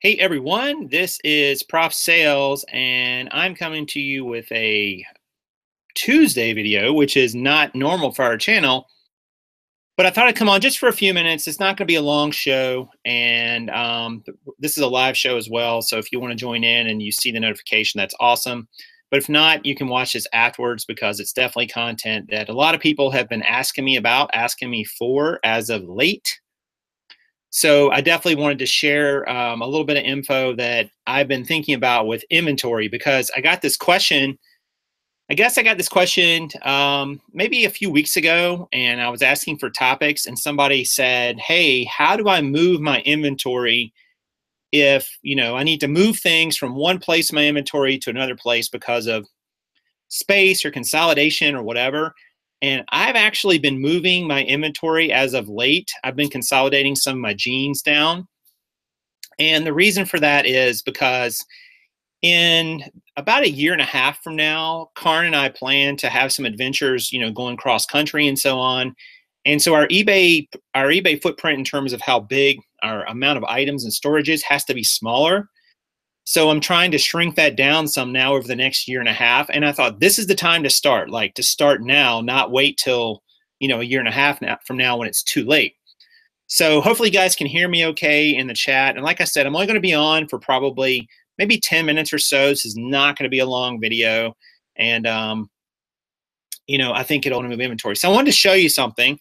Hey everyone, this is Prof Sales, and I'm coming to you with a Tuesday video, which is not normal for our channel. But I thought I'd come on just for a few minutes. It's not going to be a long show, and this is a live show as well. So if you want to join in and you see the notification, that's awesome. But if not, you can watch this afterwards because it's definitely content that a lot of people have been asking me about, asking me for as of late. So I definitely wanted to share a little bit of info that I've been thinking about with inventory because I got this question. I guess I got this question maybe a few weeks ago, and I was asking for topics, and somebody said, "Hey, how do I move my inventory if I need to move things from one place in my inventory to another place because of space or consolidation or whatever?" And I've actually been moving my inventory as of late. I've been consolidating some of my jeans down. And the reason for that is because in about a year and a half from now, Kaaren and I plan to have some adventures, going cross country and so on. And so our eBay footprint in terms of how big our amount of items and storages has to be smaller. So I'm trying to shrink that down some now over the next year and a half. And I thought this is the time to start, like to start now, not wait till, a year and a half from now when it's too late. So hopefully you guys can hear me okay in the chat. And like I said, I'm only going to be on for probably maybe 10 minutes or so. This is not going to be a long video. And, I think it'll move inventory. So I wanted to show you something.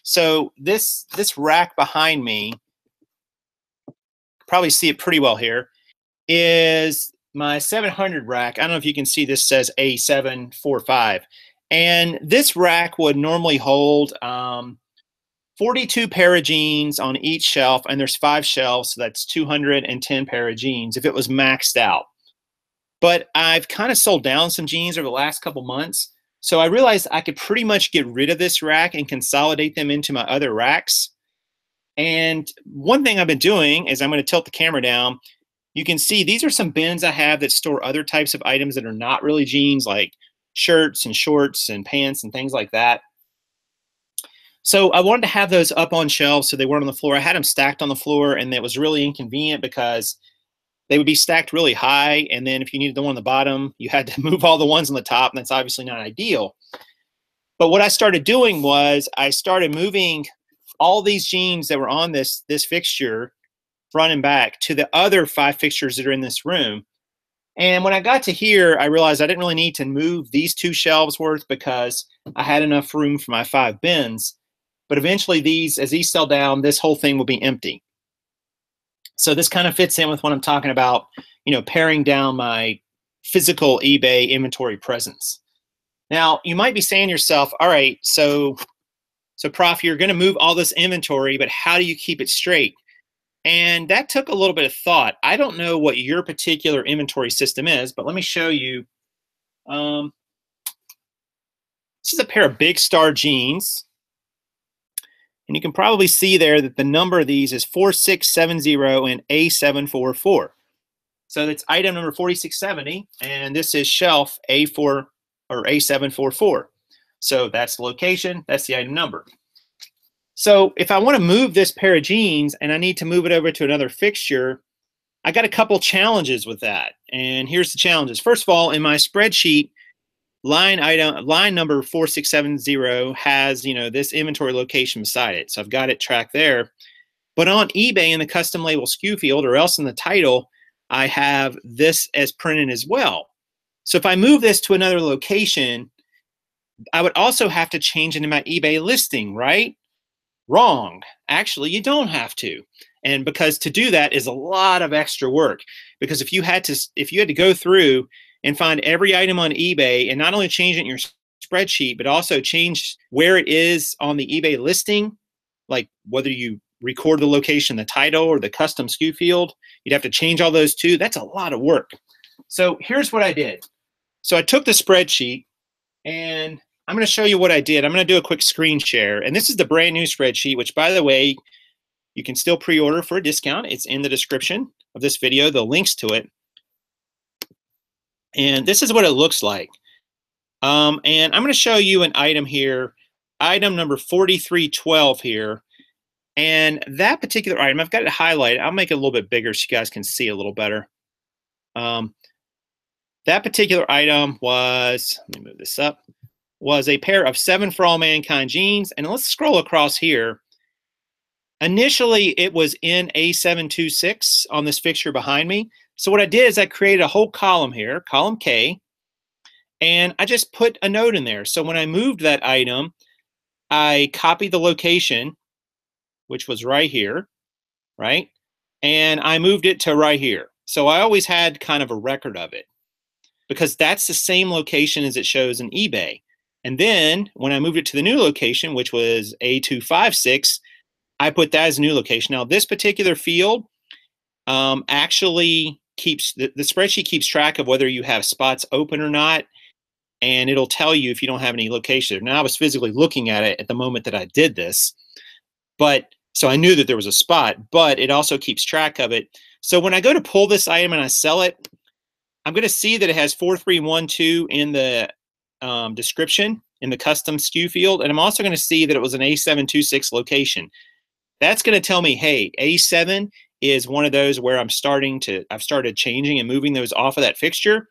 So this rack behind me, probably see it pretty well here, is my 700 rack. I don't know if you can see this says A745. And this rack would normally hold 42 pair of jeans on each shelf, and there's 5 shelves, so that's 210 pair of jeans if it was maxed out. But I've kind of sold down some jeans over the last couple months, so I realized I could pretty much get rid of this rack and consolidate them into my other racks. And one thing I've been doing is I'm going to tilt the camera down. You can see these are some bins I have that store other types of items that are not really jeans, like shirts and shorts and pants and things like that. So I wanted to have those up on shelves so they weren't on the floor. I had them stacked on the floor, and it was really inconvenient because they would be stacked really high, and then if you needed the one on the bottom, you had to move all the ones on the top, and that's obviously not ideal. But what I started doing was I started moving all these jeans that were on this fixture front and back to the other 5 fixtures that are in this room. And when I got to here, I realized I didn't really need to move these 2 shelves worth because I had enough room for my 5 bins. But eventually as these sell down, this whole thing will be empty. So this kind of fits in with what I'm talking about, paring down my physical eBay inventory presence. Now, you might be saying to yourself, all right, so Prof, you're going to move all this inventory, but how do you keep it straight? And that took a little bit of thought. I don't know what your particular inventory system is, but let me show you. This is a pair of Big Star jeans. And you can probably see there that the number of these is 4670 and A744. So that's item number 4670, and this is shelf A4 or A744. So that's the location, that's the item number. So if I want to move this pair of jeans and I need to move it over to another fixture, I got a couple challenges with that. And here's the challenges. First of all, in my spreadsheet, line number 4670 has, this inventory location beside it. So I've got it tracked there. But on eBay in the custom label SKU field, or else in the title, I have this as printed as well. So if I move this to another location, I would also have to change it in my eBay listing, right? Wrong. Actually, you don't have to. And because to do that is a lot of extra work. Because if you had to go through and find every item on eBay and not only change it in your spreadsheet, but also change where it is on the eBay listing, like whether you record the location, the title, or the custom SKU field, you'd have to change all those too. That's a lot of work. So here's what I did. So I took the spreadsheet, and I'm going to show you what I did. I'm going to do a quick screen share. And this is the brand new spreadsheet, which, by the way, you can still pre-order for a discount. It's in the description of this video, the links to it. And this is what it looks like. And I'm going to show you an item here, item number 4312 here. And that particular item, I've got it highlighted. I'll make it a little bit bigger so you guys can see a little better. That particular item was, let me move this up, was a pair of 7 For All Mankind jeans. And let's scroll across here. Initially, it was in A726 on this fixture behind me. So what I did is I created a whole column here, column K, and I just put a note in there. So when I moved that item, I copied the location, which was right here, right? And I moved it to right here. So I always had kind of a record of it because that's the same location as it shows in eBay. And then when I moved it to the new location, which was A256, I put that as a new location. Now, this particular field actually keeps, the spreadsheet keeps track of whether you have spots open or not, and it'll tell you if you don't have any location. Now, I was physically looking at it at the moment that I did this, but so I knew that there was a spot, but it also keeps track of it. So when I go to pull this item and I sell it, I'm going to see that it has 4312 in the description in the custom SKU field, and I'm also going to see that it was an A726 location. That's going to tell me, hey, A7 is one of those where I've started changing and moving those off of that fixture.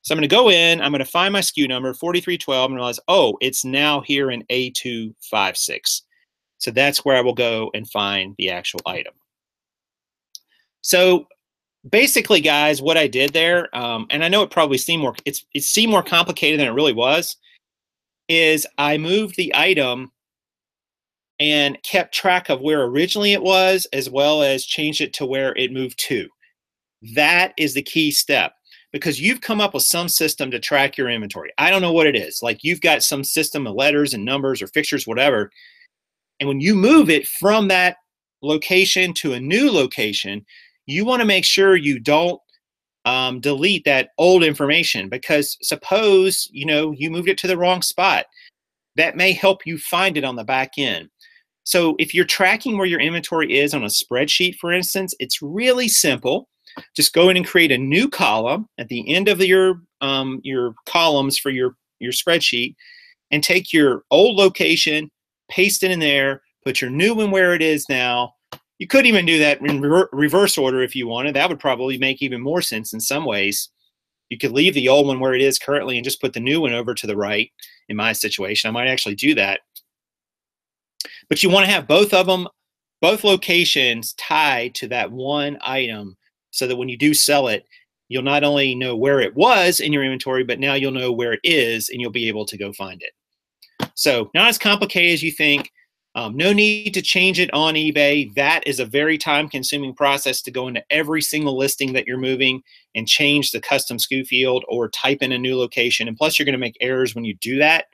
So I'm going to go in, I'm going to find my SKU number, 4312, and realize, oh, it's now here in A256. So that's where I will go and find the actual item. So basically, guys, what I did there, and I know it probably seemed more complicated than it really was, is I moved the item and kept track of where originally it was, as well as changed it to where it moved to. That is the key step, because you've come up with some system to track your inventory. I don't know what it is. Like, you've got some system of letters and numbers or fixtures, whatever. And when you move it from that location to a new location, you want to make sure you don't delete that old information, because suppose, you moved it to the wrong spot. That may help you find it on the back end. So if you're tracking where your inventory is on a spreadsheet, for instance, it's really simple. Just go in and create a new column at the end of your columns for your spreadsheet, and take your old location, paste it in there, put your new one where it is now. You could even do that in reverse order if you wanted. That would probably make even more sense in some ways. You could leave the old one where it is currently and just put the new one over to the right. In my situation, I might actually do that. But you want to have both of them, both locations tied to that one item, so that when you do sell it, you'll not only know where it was in your inventory, but now you'll know where it is and you'll be able to go find it. So not as complicated as you think. No need to change it on eBay. That is a very time-consuming process to go into every single listing that you're moving and change the custom SKU field or type in a new location. And plus, you're going to make errors when you do that.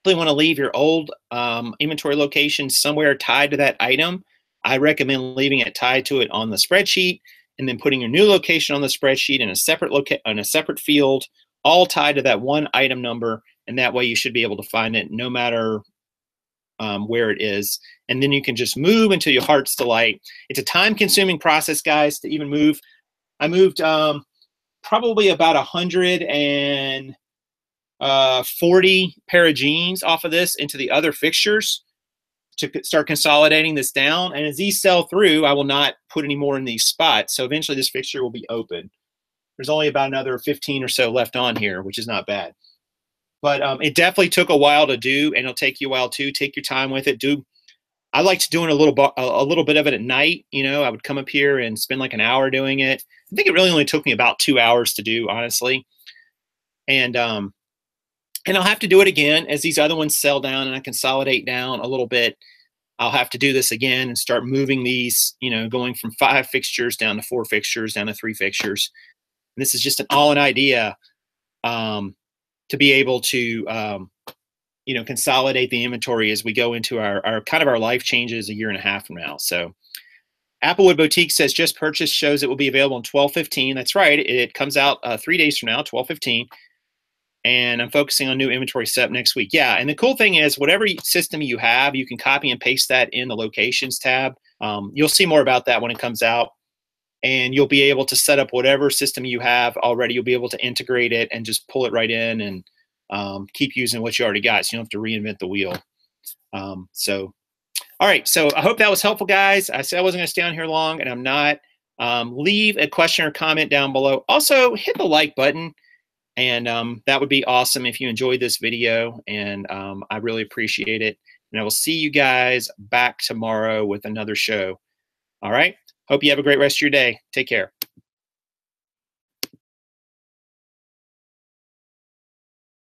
If you want to leave your old inventory location somewhere tied to that item, I recommend leaving it tied to it on the spreadsheet, and then putting your new location on the spreadsheet in a separate field, all tied to that one item number. And that way you should be able to find it no matter where it is. And then you can just move until your heart's delight. It's a time-consuming process, guys, to even move. I moved probably about 140 pair of jeans off of this into the other fixtures to start consolidating this down. And as these sell through, I will not put any more in these spots. So eventually this fixture will be open. There's only about another 15 or so left on here, which is not bad. But it definitely took a while to do, and it'll take you a while too. Take your time with it. I like to doing a little bit of it at night. I would come up here and spend like an hour doing it. I think it really only took me about 2 hours to do, honestly. And I'll have to do it again as these other ones sell down and I consolidate down a little bit. I'll have to do this again and start moving these, going from 5 fixtures down to 4 fixtures, down to 3 fixtures. And this is just an all-in idea to be able to, consolidate the inventory as we go into our kind of our life changes a year and a half from now. So Applewood Boutique says just purchased, shows it will be available on 12/15. That's right. It comes out 3 days from now, 12/15. And I'm focusing on new inventory setup next week. Yeah, and the cool thing is whatever system you have, you can copy and paste that in the locations tab. You'll see more about that when it comes out. And you'll be able to set up whatever system you have already. You'll be able to integrate it and just pull it right in and keep using what you already got. So you don't have to reinvent the wheel. So All right, so I hope that was helpful, guys. I said I wasn't going to stay on here long, and I'm not. Leave a question or comment down below. Also, hit the like button, and that would be awesome if you enjoyed this video, and I really appreciate it. And I will see you guys back tomorrow with another show. All right, hope you have a great rest of your day. Take care.